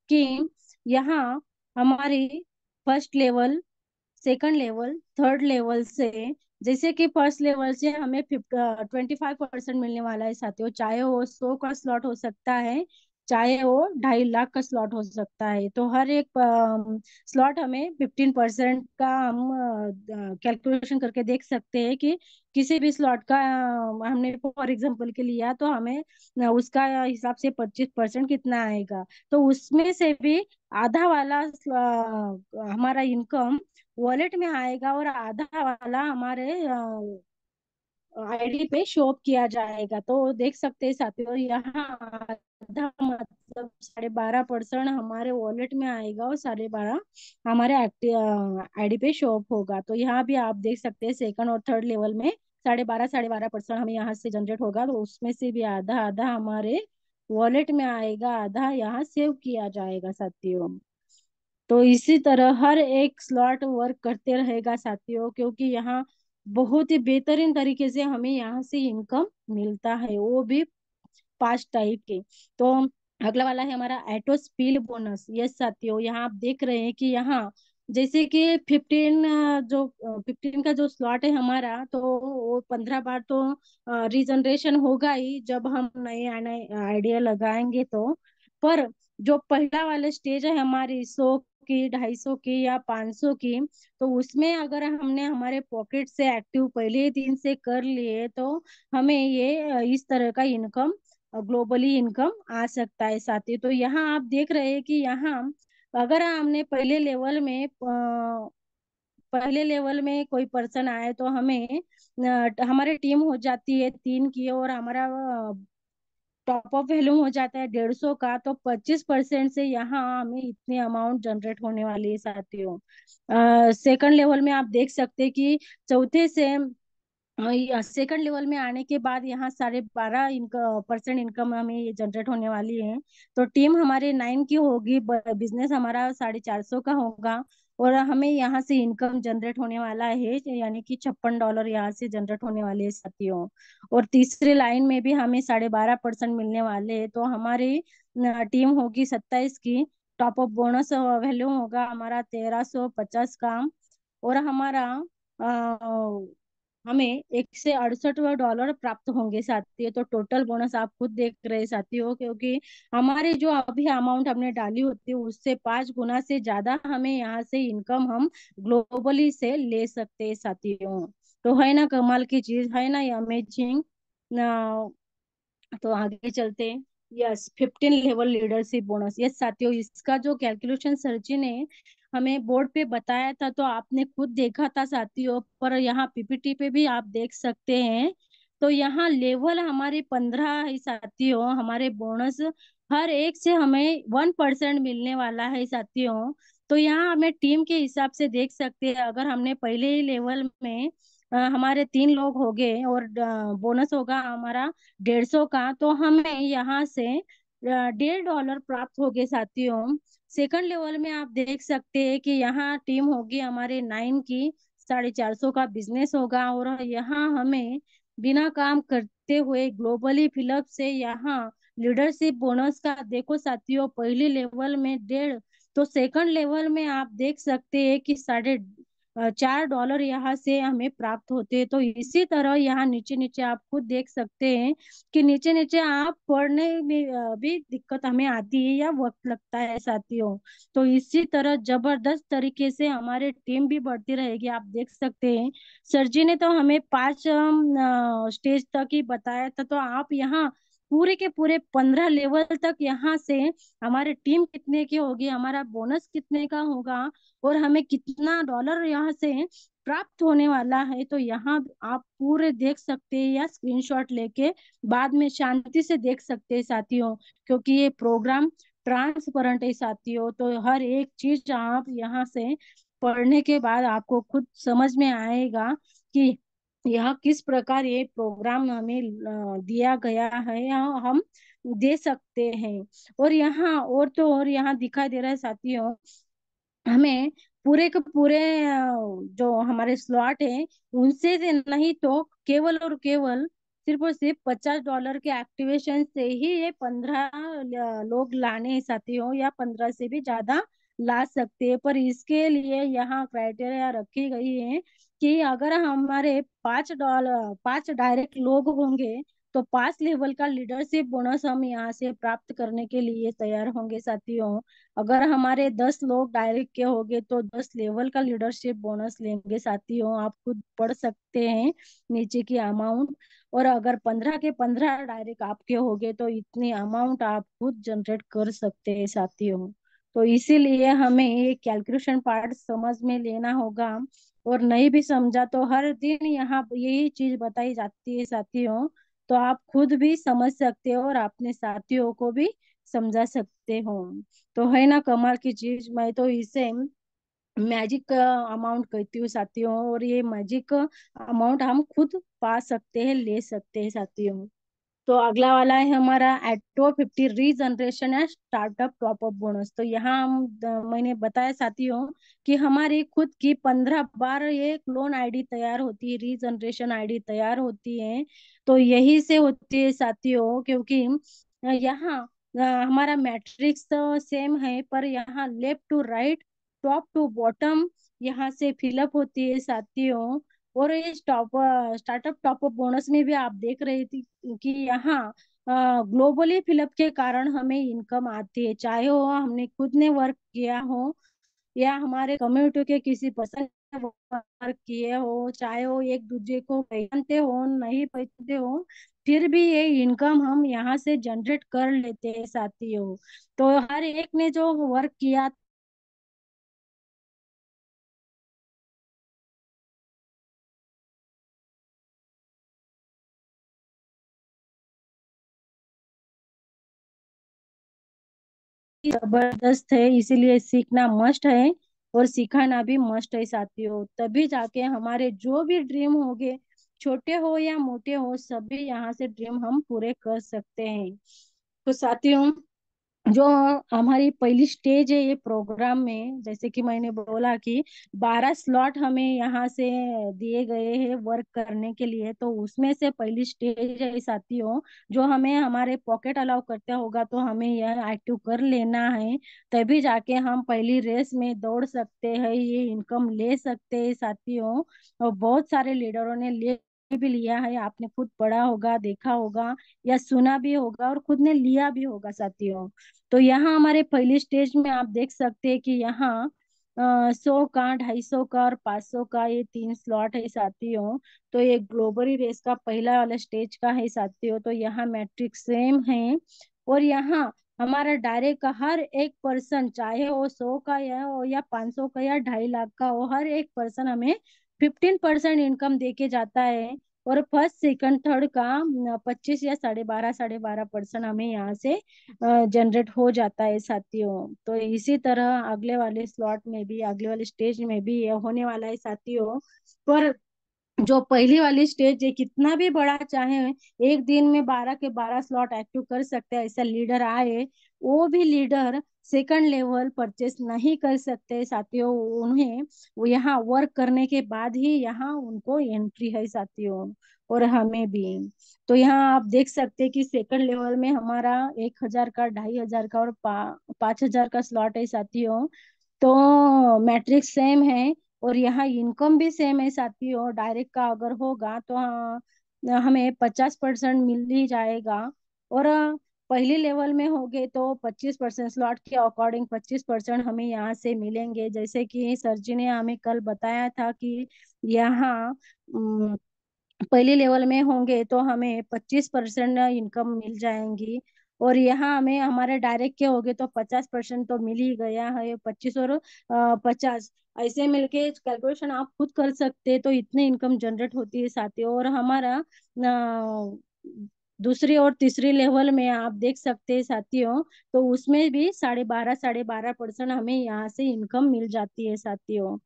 कि यहाँ हमारी first level, second level, third level से, जैसे कि फर्स्ट लेवल से हमें 25% मिलने वाला है साथियों, चाहे वो 100 का स्लॉट हो सकता है, चाहे वो 2.5 लाख का स्लॉट हो सकता है। तो हर एक स्लॉट हमें 15% का हम कैलकुलेशन करके देख सकते हैं कि किसी भी स्लॉट का हमने फॉर एग्जांपल के लिया, तो हमें उसका हिसाब से 25% कितना आएगा। तो उसमें से भी आधा वाला हमारा इनकम वॉलेट में आएगा, और आधा वाला हमारे आईडी पे शो किया जाएगा। तो देख सकते हैं साथियों, यहाँ आधा मतलब 12.5% हमारे वॉलेट में आएगा, और 12.5 हमारे एक्टिव आईडी पे शो होगा। तो यहाँ भी आप देख सकते हैं सेकंड और थर्ड लेवल में 12.5% हमें यहाँ से जनरेट होगा, तो उसमें से भी आधा आधा हमारे वॉलेट में आएगा, आधा यहाँ सेव किया जाएगा साथियों। तो इसी तरह हर एक स्लॉट वर्क करते रहेगा साथियों, क्योंकि यहाँ बहुत ही बेहतरीन तरीके से हमें यहाँ से इनकम मिलता है, वो भी 5 टाइप के। तो अगला वाला है हमारा एटो स्पिल बोनस। यस साथियों, यहाँ आप देख रहे हैं कि यहाँ जैसे कि 15 जो 15 का जो स्लॉट है हमारा, तो वो 15 बार तो रीजनरेशन होगा ही जब हम नए नए आइडिया लगाएंगे। तो पर जो पहला वाला स्टेज है हमारी 100 की, 250 की या 500 की, तो उसमें अगर हमने हमारे पॉकेट से एक्टिव पहले ही दिन से कर लिए, तो हमें ये इस तरह का इनकम, ग्लोबली इनकम आ सकता है साथी। तो यहाँ आप देख रहे हैं कि यहाँ अगर हमने पहले लेवल में कोई पर्सन आए, तो हमें हमारी टीम हो जाती है 3 की, और हमारा टॉप अप वैल्यू हो जाता है 150 का, तो 25% से यहाँ हमें इतने अमाउंट जनरेट होने वाली है साथियों। सेकंड लेवल में आप देख सकते हैं कि चौथे से सेकंड लेवल में आने के बाद यहाँ 12.5% इनकम हमें ये जनरेट होने वाली है। तो टीम हमारे 9 की होगी, बिजनेस हमारा 450 का होगा, और हमें यहाँ से इनकम जनरेट होने वाला है, यानी कि $56 यहाँ से जनरेट होने वाले हैं साथियों। और तीसरे लाइन में भी हमें 12.5% मिलने वाले हैं। तो हमारी टीम होगी 27 की, टॉप अप बोनस वैल्यू होगा हमारा 1350 का, और हमारा हमें $168 प्राप्त होंगे साथियों। तो टोटल बोनस आप खुद देख रहे साथियों, क्योंकि हमारे जो अभी अमाउंट हमने डाली होती है उससे 5 गुना से ज्यादा हमें यहाँ से इनकम हम ग्लोबली से ले सकते हैं साथियों। तो है ना कमाल की चीज, है ना ये अमेजिंग ना। तो आगे चलते हैं। Yes, 15 level leadership bonus. Yes साथियों, इसका जो कैलकुलेशन सचिन ने हमें बोर्ड पे बताया था, तो आपने खुद देखा था साथियों, पर यहाँ पीपीटी पे भी आप देख सकते हैं तो यहाँ लेवल हमारे 15 है साथियों। हमारे बोनस हर एक से हमें 1% मिलने वाला है साथियों। तो यहाँ हमें टीम के हिसाब से देख सकते हैं, अगर हमने पहले ही लेवल में हमारे 3 लोग हो गए और बोनस होगा हमारा 150 का, तो हमें यहाँ से $1.5 प्राप्त हो गए साथियों। सेकंड लेवल में आप देख सकते हैं कि यहाँ टीम होगी हमारे 9 की, 450 का बिजनेस होगा, और यहाँ हमें बिना काम करते हुए ग्लोबली फिलअप से यहाँ लीडरशिप बोनस का देखो साथियों, पहले लेवल में 1.5, तो सेकंड लेवल में आप देख सकते हैं कि $4.5 यहाँ से हमें प्राप्त होते हैं। तो इसी तरह यहाँ नीचे नीचे आप खुद देख सकते हैं कि नीचे नीचे आप पढ़ने में भी दिक्कत हमें आती है या वक्त लगता है साथियों। तो इसी तरह जबरदस्त तरीके से हमारे टीम भी बढ़ती रहेगी। आप देख सकते हैं सर जी ने तो हमें 5 स्टेज तक ही बताया था, तो आप यहाँ पूरे के पूरे 15 लेवल तक यहाँ से हमारे टीम कितने की होगी, हमारा बोनस कितने का होगा, और हमें कितना डॉलर यहाँ से प्राप्त होने वाला है, तो यहाँ आप पूरे देख सकते हैं या स्क्रीनशॉट लेके बाद में शांति से देख सकते हैं साथियों। क्योंकि ये प्रोग्राम ट्रांसपेरेंट है साथियों, तो हर एक चीज आप यहाँ से पढ़ने के बाद आपको खुद समझ में आएगा कि यह किस प्रकार ये प्रोग्राम हमें दिया गया है या हम दे सकते हैं। और यहाँ और तो और यहाँ दिखाई दे रहा है साथियों, हमें पूरे के पूरे जो हमारे स्लॉट है उनसे से नहीं, तो केवल और केवल सिर्फ और सिर्फ $50 के एक्टिवेशन से ही ये 15 लोग लाने हैं साथियों, या 15 से भी ज्यादा ला सकते हैं। पर इसके लिए यहाँ क्राइटेरिया रखी गई है कि अगर हमारे $5 डायरेक्ट लोग होंगे, तो 5 लेवल का लीडरशिप बोनस हम यहाँ से प्राप्त करने के लिए तैयार होंगे साथियों। अगर हमारे 10 लोग डायरेक्ट के होंगे तो 10 लेवल का लीडरशिप बोनस लेंगे साथियों। आप खुद पढ़ सकते हैं नीचे की अमाउंट। और अगर 15 के 15 डायरेक्ट आपके होंगे तो इतनी अमाउंट आप खुद जनरेट कर सकते हैं साथियों। तो इसीलिए हमें ये कैलकुलेशन पार्ट समझ में लेना होगा, और नहीं भी समझा तो हर दिन यहाँ यही चीज बताई जाती है साथियों। तो आप खुद भी समझ सकते हो और अपने साथियों को भी समझा सकते हो। तो है ना कमाल की चीज। मैं तो इसे मैजिक अमाउंट कहती हूँ साथियों, और ये मैजिक अमाउंट हम खुद पा सकते हैं, ले सकते हैं साथियों। तो अगला वाला है हमारा एटो 50 रीजनरेशन है स्टार्टअप टॉपअप बोनस। तो यहाँ मैंने बताया साथियों कि हमारी खुद की 15 बार ये क्लोन आईडी तैयार होती है, रीजनरेशन आईडी तैयार होती है। तो यही से होती है साथियों, क्योंकि यहाँ हमारा मैट्रिक्स तो सेम है, पर यहाँ left to right, top to bottom यहाँ से फिलअप होती है साथियों। और ये स्टार्टअप टॉपअप बोनस में भी आप देख रहे थी कि यहाँ ग्लोबली फिलअप के कारण हमें इनकम आती है, चाहे वो हमने खुद ने वर्क किया हो या हमारे कम्युनिटी के किसी पर्सन ने वर्क किए हो, चाहे वो एक दूसरे को पहचानते हो नहीं पहचानते हो, फिर भी ये इनकम हम यहाँ से जनरेट कर लेते हैं साथियों। तो हर एक ने जो वर्क किया जबरदस्त है, इसीलिए सीखना मस्ट है और सिखाना भी मस्ट है साथियों। तभी जाके हमारे जो भी ड्रीम होंगे, छोटे हो या मोटे हो, सभी यहाँ से ड्रीम हम पूरे कर सकते हैं। तो साथियों, जो हमारी पहली स्टेज है ये प्रोग्राम में, जैसे कि मैंने बोला कि 12 स्लॉट हमें यहाँ से दिए गए हैं वर्क करने के लिए, तो उसमें से पहली स्टेज है साथियों, जो हमें हमारे पॉकेट अलाउ करता होगा तो हमें यह एक्टिव कर लेना है। तभी जाके हम पहली रेस में दौड़ सकते हैं, ये इनकम ले सकते हैं साथियों। और बहुत सारे लीडरों ने ले भी लिया है, आपने खुद पढ़ा होगा, देखा होगा या सुना भी होगा और खुद ने लिया भी होगा साथियों। तो यहाँ हमारे पहली स्टेज में आप देख सकते हैं कि यहाँ 100 का, 250 का और 500 का ये 3 स्लॉट है साथियों। तो ये ग्लोबली रेस का पहला वाला स्टेज का है साथियों। तो यहाँ मैट्रिक्स सेम है, और यहाँ हमारा डायरेक्ट का हर एक पर्सन, चाहे वो 100 का या 500 का या 2.5 लाख का हो, हर एक पर्सन हमें 15% इनकम दे के जाता है। और फर्स्ट सेकंड थर्ड का 25 या 12.5% हमें यहाँ से जनरेट हो जाता है साथियों। तो इसी तरह अगले वाले स्लॉट में भी, अगले वाले स्टेज में भी ये होने वाला है साथियों। पर जो पहली वाली स्टेज है, कितना भी बड़ा चाहे एक दिन में 12 के 12 स्लॉट एक्टिव कर सकते हैं ऐसा लीडर आए, वो भी लीडर सेकंड लेवल परचेस नहीं कर सकते साथियों। उन्हें वो यहाँ वर्क करने के बाद ही यहाँ उनको एंट्री है साथियों, और हमें भी। तो यहाँ आप देख सकते हैं कि सेकंड लेवल में हमारा 1,000 का, 2,500 का और 5,000 का स्लॉट है साथियों। तो मैट्रिक्स सेम है, और यहाँ इनकम भी सेम है साथियों। डायरेक्ट का अगर होगा तो हाँ, हमें 50% मिल ही जाएगा। और पहले लेवल में होगे तो 25% स्लॉट के अकॉर्डिंग 25% हमें यहाँ से मिलेंगे। जैसे कि सर जी ने हमें कल बताया था कि यहाँ पहले लेवल में होंगे तो हमें 25% इनकम मिल जाएंगी। और यहाँ हमें हमारे डायरेक्ट के होगे तो 50% तो मिल ही गया है। 25 और 50 ऐसे मिलके कैलकुलेशन आप खुद कर सकते हैं, तो इतने इनकम जनरेट होती है साथियों। और हमारा दूसरी और तीसरी लेवल में आप देख सकते हैं साथियों, तो उसमें भी 12.5% हमें यहाँ से इनकम मिल जाती है साथियों।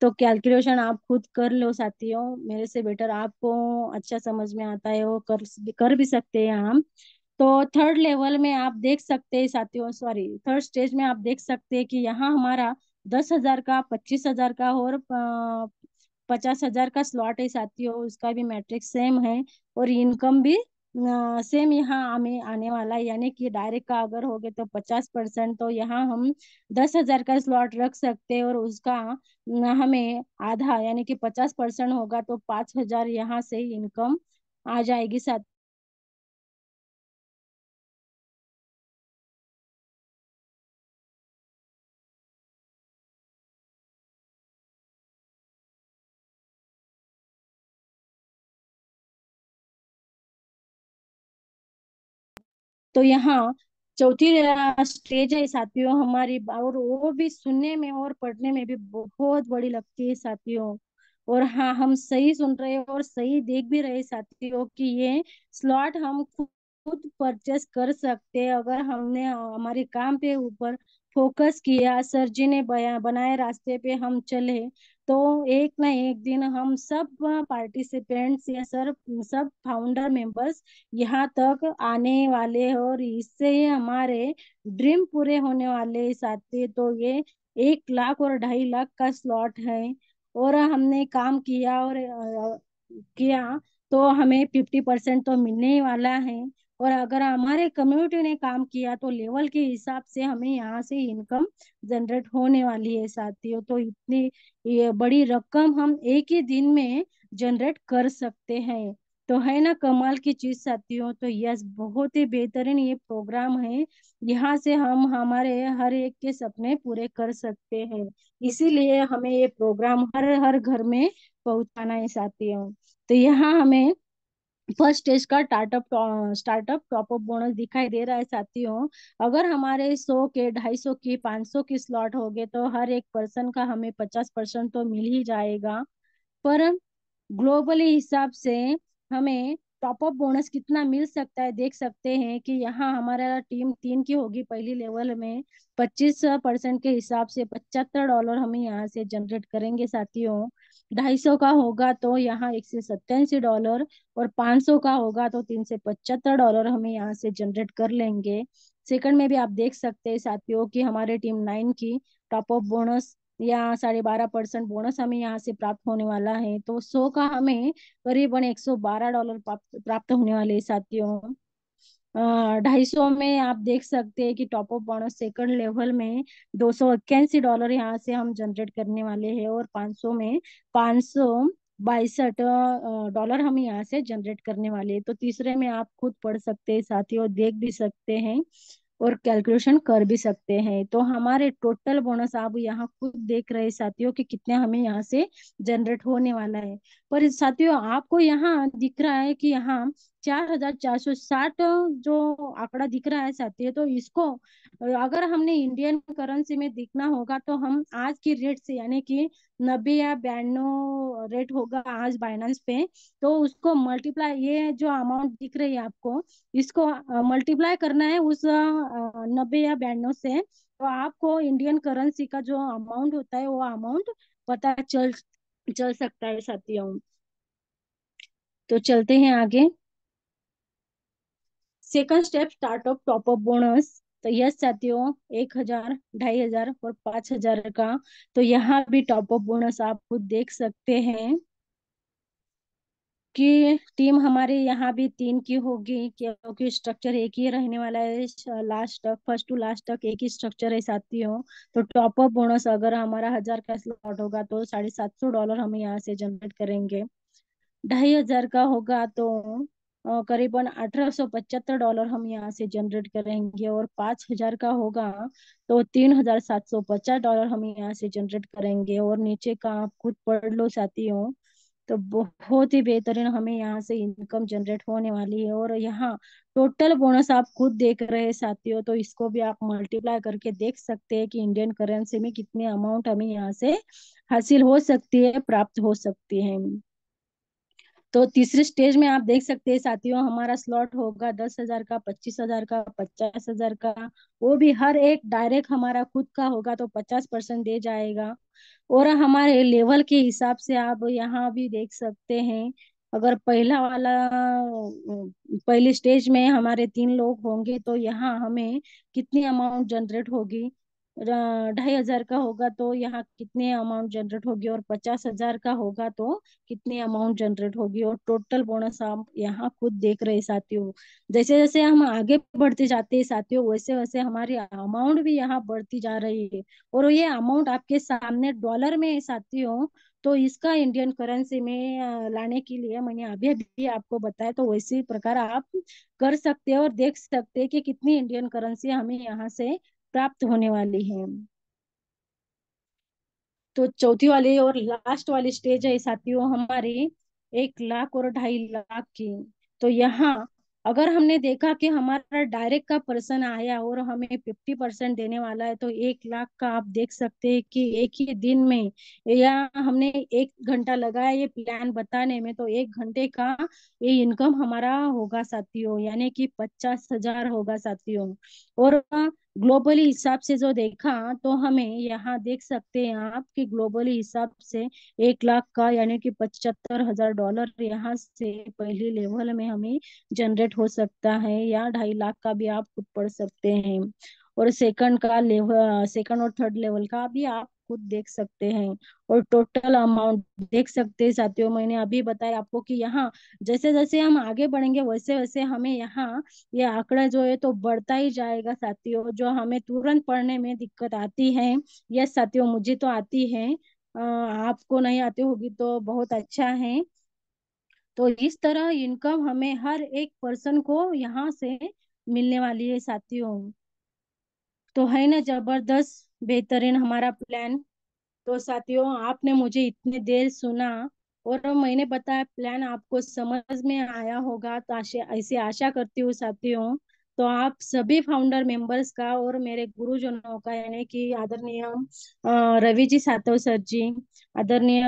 तो कैलकुलेशन आप खुद कर लो साथियों, मेरे से बेटर आपको अच्छा समझ में आता है, वो कर भी सकते हैं हम। तो थर्ड लेवल में आप देख सकते हैं साथियों, सॉरी थर्ड स्टेज में आप देख सकते हैं कि यहाँ हमारा 10,000 का, 25,000 का और 50,000 का स्लॉट है साथियों। उसका भी मैट्रिक्स सेम है, और इनकम भी सेम यहाँ हमें आने वाला है। यानी कि डायरेक्ट का अगर हो गए तो 50%, तो यहाँ हम 10,000 का स्लॉट रख सकते हैं, और उसका हमें आधा यानी कि 50% होगा तो 5,000 यहाँ से इनकम आ जाएगी साथ। तो यहाँ चौथी स्टेज है साथियों हमारी, और वो भी सुनने में और पढ़ने में भी बहुत बड़ी लगती है साथियों। और हाँ, हम सही सुन रहे हैं और सही देख भी रहे हैं साथियों कि ये स्लॉट हम खुद परचेस कर सकते हैं, अगर हमने हमारे काम पे ऊपर फोकस किया, सर जी ने बनाए रास्ते पे हम चले, तो एक ना एक दिन हम सब पार्टिसिपेंट्स या सर सब फाउंडर मेंबर्स यहाँ तक आने वाले हैं, और इससे ही हमारे ड्रीम पूरे होने वाले हैं साथी। तो ये 1 लाख और 2.5 लाख का स्लॉट है, और हमने काम किया और किया तो हमें 50% तो मिलने ही वाला है। और अगर हमारे कम्युनिटी ने काम किया तो लेवल के हिसाब से हमें यहाँ से इनकम जनरेट होने वाली है साथियों। तो इतनी ये बड़ी रकम हम एक ही दिन में जनरेट कर सकते हैं। तो है ना कमाल की चीज साथियों। तो यस, बहुत ही बेहतरीन ये प्रोग्राम है। यहाँ से हम हमारे हर एक के सपने पूरे कर सकते हैं। इसीलिए हमें ये प्रोग्राम हर हर घर में पहुंचाना है साथियों। तो यहाँ हमें फर्स्ट स्टेज का स्टार्टअप टॉप अप बोनस दिखाई दे रहा है साथियों। अगर हमारे 100 के, 250 की, 500 की स्लॉट हो गए तो हर एक पर्सन का हमें 50% तो मिल ही जाएगा। पर ग्लोबली हिसाब से हमें टॉप अप बोनस कितना मिल सकता है देख सकते हैं कि यहाँ हमारा टीम 3 की होगी पहली लेवल में। 25% के हिसाब से $75 हम यहाँ से जनरेट करेंगे साथियों। 250 का होगा तो यहाँ $187, और 500 का होगा तो $375 हमें यहाँ से जनरेट कर लेंगे। सेकंड में भी आप देख सकते हैं साथियों कि हमारे टीम 9 की टॉप अप बोनस या 12.5% बोनस हमें यहाँ से प्राप्त होने वाला है। तो 100 का हमें करीबन $112 प्राप्त प्राप्त होने वाले हैं साथियों। 250 में आप देख सकते हैं कि top up bonus second level में $281 यहाँ से हम जनरेट करने वाले हैं, और 500 में $562 हम यहाँ से जनरेट करने वाले हैं। तो तीसरे में आप खुद पढ़ सकते हैं साथियों, देख भी सकते हैं और कैलकुलेशन कर भी सकते हैं। तो हमारे टोटल बोनस आप यहाँ खुद देख रहे हैं साथियों कि कितने हमें यहाँ से जनरेट होने वाला है। पर साथियों आपको यहाँ दिख रहा है कि यहाँ 4460 जो आंकड़ा दिख रहा है साथी, तो इसको अगर हमने इंडियन करेंसी में दिखना होगा तो हम आज की रेट से, यानी कि 90 या 92 रेट होगा आज बाइनेंस पे, तो उसको मल्टीप्लाई, ये जो अमाउंट दिख रही है आपको, इसको मल्टीप्लाई करना है उस 90 या 92 से, तो आपको इंडियन करेंसी का जो अमाउंट होता है वो अमाउंट पता चल चल सकता है साथियों। तो चलते हैं आगे। Second step, startup top up bonus. तो यस साथियों, 1,000, 2,500 और 5,000 का, तो यहाँ भी टॉपअप बोनस आप खुद देख सकते हैं कि टीम हमारे यहाँ भी 3 की होगी, क्योंकि स्ट्रक्चर एक ही रहने वाला है, लास्ट तक, फर्स्ट टू लास्ट तक एक ही स्ट्रक्चर है साथियों। तो टॉपअप बोनस अगर हमारा 1,000 का स्लॉट होगा तो $750 हम यहाँ से जनरेट करेंगे। 2,500 का होगा तो करीबन $1,875 हम यहाँ से जनरेट करेंगे, और 5,000 का होगा तो $3,750 हम यहाँ से जनरेट करेंगे। और नीचे का आप खुद पढ़ लो साथियों। तो बहुत ही बेहतरीन हमें यहाँ से इनकम जनरेट होने वाली है। और यहाँ टोटल बोनस आप खुद देख रहे हैं साथियों, तो इसको भी आप मल्टीप्लाई करके देख सकते हैं कि इंडियन करेंसी में कितने अमाउंट हमें यहाँ से हासिल हो सकती है, प्राप्त हो सकती है। तो तीसरे स्टेज में आप देख सकते हैं साथियों, हमारा स्लॉट होगा 10,000 का, 25,000 का, 50,000 का। वो भी हर एक डायरेक्ट हमारा खुद का होगा तो 50% दे जाएगा। और हमारे लेवल के हिसाब से आप यहाँ भी देख सकते हैं, अगर पहला वाला पहली स्टेज में हमारे 3 लोग होंगे तो यहाँ हमें कितनी अमाउंट जनरेट होगी, 2,500 का होगा तो यहाँ कितने अमाउंट जनरेट होगी, और 50,000 का होगा तो कितनी अमाउंट जनरेट होगी। और टोटल बोनस आप यहाँ खुद देख रहे हैं साथियों। जैसे जैसे हम आगे बढ़ते जाते हैं साथियों, वैसे वैसे हमारी अमाउंट भी यहाँ बढ़ती जा रही है। और ये अमाउंट आपके सामने डॉलर में है साथियों, तो इसका इंडियन करेंसी में लाने के लिए मैंने अभी अभी आपको बताया, तो वैसे प्रकार आप कर सकते हैं और देख सकते हैं कि कितनी इंडियन करेंसी हमें यहाँ से प्राप्त होने वाली है। तो चौथी वाली और लास्ट वाली स्टेज है साथियों हमारी 1 लाख और 2.5 लाख की। तो यहाँ अगर हमने देखा कि हमारा डायरेक्ट का पर्सन आया और हमें 50% देने वाला है, तो 1 लाख का आप देख सकते हैं कि एक ही दिन में, या हमने 1 घंटा लगाया ये प्लान बताने में, तो 1 घंटे का ये इनकम हमारा होगा साथियों, यानी कि 50,000 होगा साथियों। और ग्लोबली हिसाब से जो देखा, तो हमें यहाँ देख सकते हैं आप कि ग्लोबली हिसाब से 1 लाख का, यानी कि $75,000 यहाँ से पहले लेवल में हमें जनरेट हो सकता है, या 2.5 लाख का भी आप खुद पढ़ सकते हैं। और सेकंड का लेवल, सेकंड और थर्ड लेवल का भी आप खुद देख सकते हैं। और टोटल अमाउंट देख सकते हैं साथियों, मैंने अभी बताया आपको कि यहाँ जैसे जैसे हम आगे बढ़ेंगे वैसे वैसे हमें यहाँ ये आंकड़ा जो है तो बढ़ता ही जाएगा साथियों। जो हमें तुरंत पढ़ने में दिक्कत आती है, यस साथियों मुझे तो आती है, आपको नहीं आती होगी तो बहुत अच्छा है। तो इस तरह इनकम हमें हर एक पर्सन को यहाँ से मिलने वाली है साथियों। तो है ना जबरदस्त बेहतरीन हमारा प्लान। तो साथियों आपने मुझे इतने देर सुना, और मैंने बताया प्लान आपको समझ में आया होगा, तो ऐसे आशा करती हूँ साथियों। तो आप सभी फाउंडर मेंबर्स का और मेरे गुरुजनों का, यानी कि आदरणीय रवि जी सातव सर जी, आदरणीय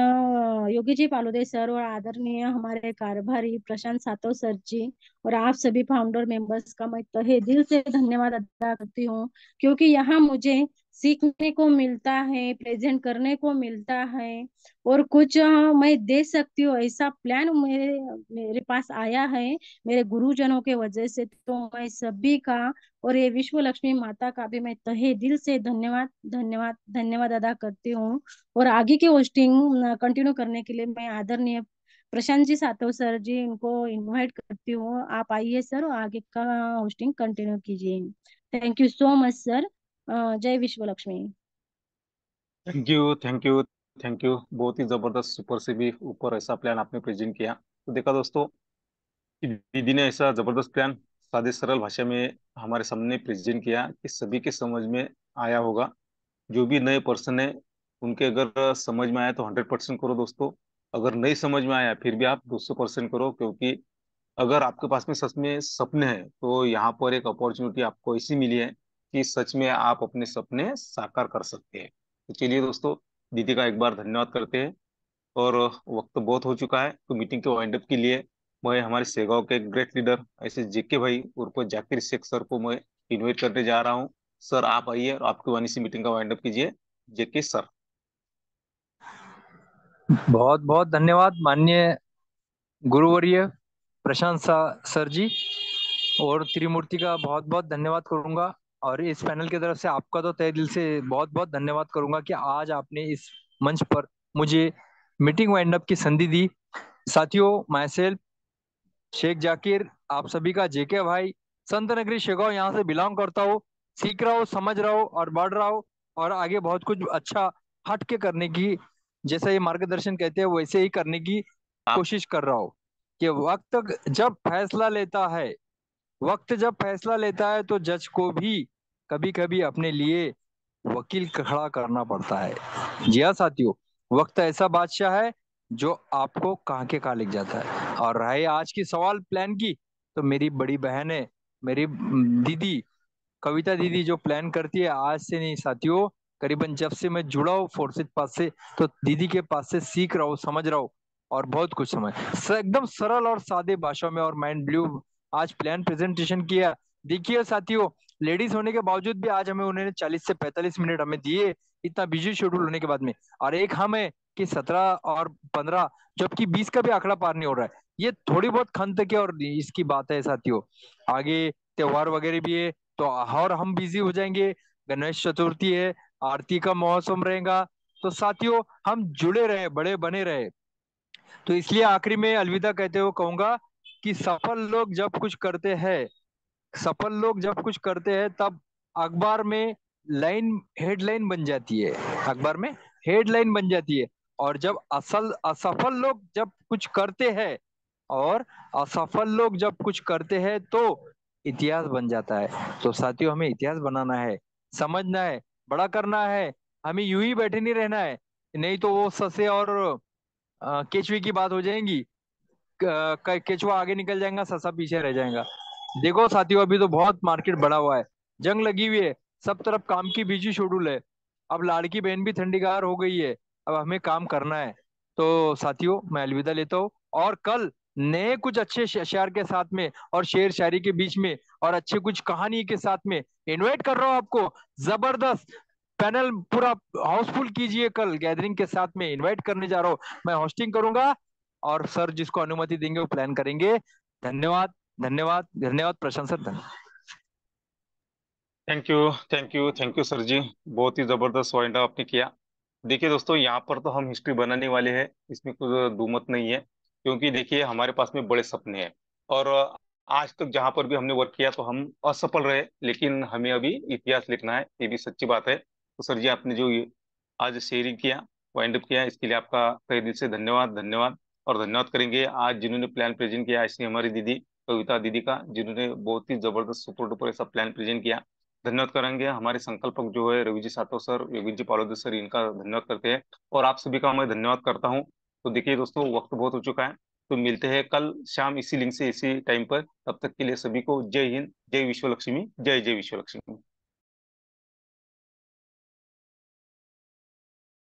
योगी जी पालोदे सर, और आदरणीय हमारे कारभारी प्रशांत सातव सर जी, और आप सभी फाउंडर मेंबर्स का मैं तहे दिल से धन्यवाद अदा करती हूँ। क्योंकि यहाँ मुझे सीखने को मिलता है, प्रेजेंट करने को मिलता है, और कुछ मैं दे सकती हूँ, ऐसा प्लान मेरे मेरे पास आया है मेरे गुरुजनों के वजह से। तो मैं सभी का और ये विश्व लक्ष्मी माता का भी मैं तहे दिल से धन्यवाद धन्यवाद धन्यवाद अदा करती हूँ। और आगे की होस्टिंग कंटिन्यू करने के लिए मैं आदरणीय प्रशांत जी सातव सर जी इनको इनवाइट करती हूँ। आप आइए सर और आगे का होस्टिंग कंटिन्यू कीजिए। Thank you so much sir. जय विश्व Lakshmi. Thank you, thank you, thank you. बहुत ही जबरदस्त, सुपर से भी ऊपर ऐसा प्लान आपने प्रेजेंट किया। तो देखा दोस्तों, कि दीदी ने ऐसा जबरदस्त प्लान सादे सरल भाषा में हमारे सामने प्रेजेंट किया कि सभी के समझ में आया होगा। जो भी नए पर्सन है उनके अगर समझ में आया तो 100% करो दोस्तों। अगर नहीं समझ में आया फिर भी आप 200% करो, क्योंकि अगर आपके पास में सच में सपने हैं तो यहाँ पर एक अपॉर्चुनिटी आपको ऐसी मिली है कि सच में आप अपने सपने साकार कर सकते हैं। तो चलिए दोस्तों, दीदी का एक बार धन्यवाद करते हैं। और वक्त बहुत हो चुका है, तो मीटिंग के वाइंड अप के लिए मैं हमारे सेगांव के ग्रेट लीडर ऐसे जेके भाई उर्फ जाकिर शेख सर को मैं इनवाइट करने जा रहा हूँ। सर आप आइए और आपकी वाणी से मीटिंग का वाइंड अप कीजिए। जेके सर। बहुत बहुत धन्यवाद माननीय गुरुवर्य प्रशांत सर जी। और त्रिमूर्ति का बहुत बहुत धन्यवाद करूंगा। और इस पैनल की तरफ से आपका तो तहे दिल से बहुत बहुत धन्यवाद करूंगा कि आज आपने इस मंच पर मुझे मीटिंग वाइंड अप की संधि दी। साथियों, माई सेल्फ शेख जाकिर, आप सभी का जेके भाई, संत नगरी शेगांव यहाँ से बिलोंग करता हूँ। सीख रहा हूँ, समझ रहा हूँ और बढ़ रहा हूँ। और आगे बहुत कुछ अच्छा हट के करने की, जैसा ये मार्गदर्शन कहते हैं वैसे ही करने की आप कोशिश कर रहा हूँ। कि वक्त जब फैसला लेता है तो जज को भी कभी कभी अपने लिए वकील खड़ा करना पड़ता है। जी हाँ साथियों, वक्त ऐसा बादशाह है जो आपको कहाँ के कहाँ लेके जाता है। और रहे आज की सवाल प्लान की, तो मेरी बड़ी बहन है, मेरी दीदी कविता दीदी जो प्लान करती है, आज से नहीं साथियों, करीबन जब से मैं जुड़ा हूँ फोर्सेज पास से, तो दीदी के पास से सीख रहा हूँ, समझ रहा हूँ और बहुत कुछ समझ एकदम सरल और सादे भाषा में और माइंड ब्लू आज प्लान प्रेजेंटेशन किया। देखिए साथियों, लेडीज होने के बावजूद भी आज हमें उन्होंने 40 से 45 मिनट हमें दिए, इतना बिजी शेड्यूल होने के बाद में। और एक हम है कि 17 और 15, जबकि 20 का भी आंकड़ा पार नहीं हो रहा है। ये थोड़ी बहुत खंत के और इसकी बात है साथियों। आगे त्योहार वगैरह भी है तो और हम बिजी हो जाएंगे। गणेश चतुर्थी है, आरती का मौसम रहेगा। तो साथियों, हम जुड़े रहे, बड़े बने रहे। तो इसलिए आखिरी में अलविदा कहते हुए कहूंगा कि सफल लोग जब कुछ करते हैं तब अखबार में लाइन हेडलाइन बन जाती है, अखबार में हेडलाइन बन जाती है। और जब असल असफल लोग जब कुछ करते हैं और असफल लोग जब कुछ करते हैं तो इतिहास बन जाता है। तो साथियों, हमें इतिहास बनाना है, समझना है, बड़ा करना है। हमें यूं ही बैठे नहीं रहना है, नहीं तो वो ससे और केचुए की बात हो जाएंगी। केचुआ आगे निकल जाएगा, ससा पीछे रह जाएगा। देखो साथियों, अभी तो बहुत मार्केट बढ़ा हुआ है, जंग लगी हुई है, सब तरफ काम की बिजी शेड्यूल है। अब लाड़की बहन भी ठंडीगार हो गई है, अब हमें काम करना है। तो साथियों, मैं अलविदा लेता हूँ और कल नए कुछ अच्छे शेर के साथ में और शेर शायरी के बीच में और अच्छे कुछ कहानी के साथ में इनवाइट कर रहा हूँ आपको। जबरदस्त पैनल पूरा हाउसफुल कीजिए, कल गैदरिंग के साथ में इनवाइट करने जा रहा हूँ। मैं होस्टिंग करूंगा और सर जिसको अनुमति देंगे वो प्लान करेंगे। धन्यवाद, धन्यवाद, धन्यवाद, प्रशंसक धन्यवाद। Thank you, thank you, thank you sir ji. बहुत ही जबरदस्त वाइंड अप आपने किया। देखिए दोस्तों, यहाँ पर तो हम हिस्ट्री बनाने वाले हैं, इसमें कुछ दूमत नहीं है। क्योंकि देखिए हमारे पास में बड़े सपने हैं। और आज तक जहाँ पर भी हमने वर्क किया तो हम असफल रहे, लेकिन हमें अभी इतिहास लिखना है, ये भी सच्ची बात है। तो सर जी, आपने जो ये आज शेयरिंग किया, वाइंड अप किया, इसके लिए आपका तहे दिल से धन्यवाद, धन्यवाद। और धन्यवाद करेंगे आज जिन्होंने प्लान प्रेजेंट किया, ऐसी हमारी दीदी कविता दीदी का, जिन्होंने बहुत ही जबरदस्त सुपर डुपर ऐसा प्लान प्रेजेंट किया। धन्यवाद करेंगे हमारे संकल्पक जो है रवि जी सातो सर, योगिन जी पालोदे सर, इनका धन्यवाद करते हैं। और आप सभी का मैं धन्यवाद करता हूँ। तो देखिए दोस्तों, वक्त बहुत हो चुका है, तो मिलते हैं कल शाम इसी लिंक से इसी टाइम पर। तब तक के लिए सभी को जय हिंद, जय विश्व लक्ष्मी, जय जय विश्व लक्ष्मी।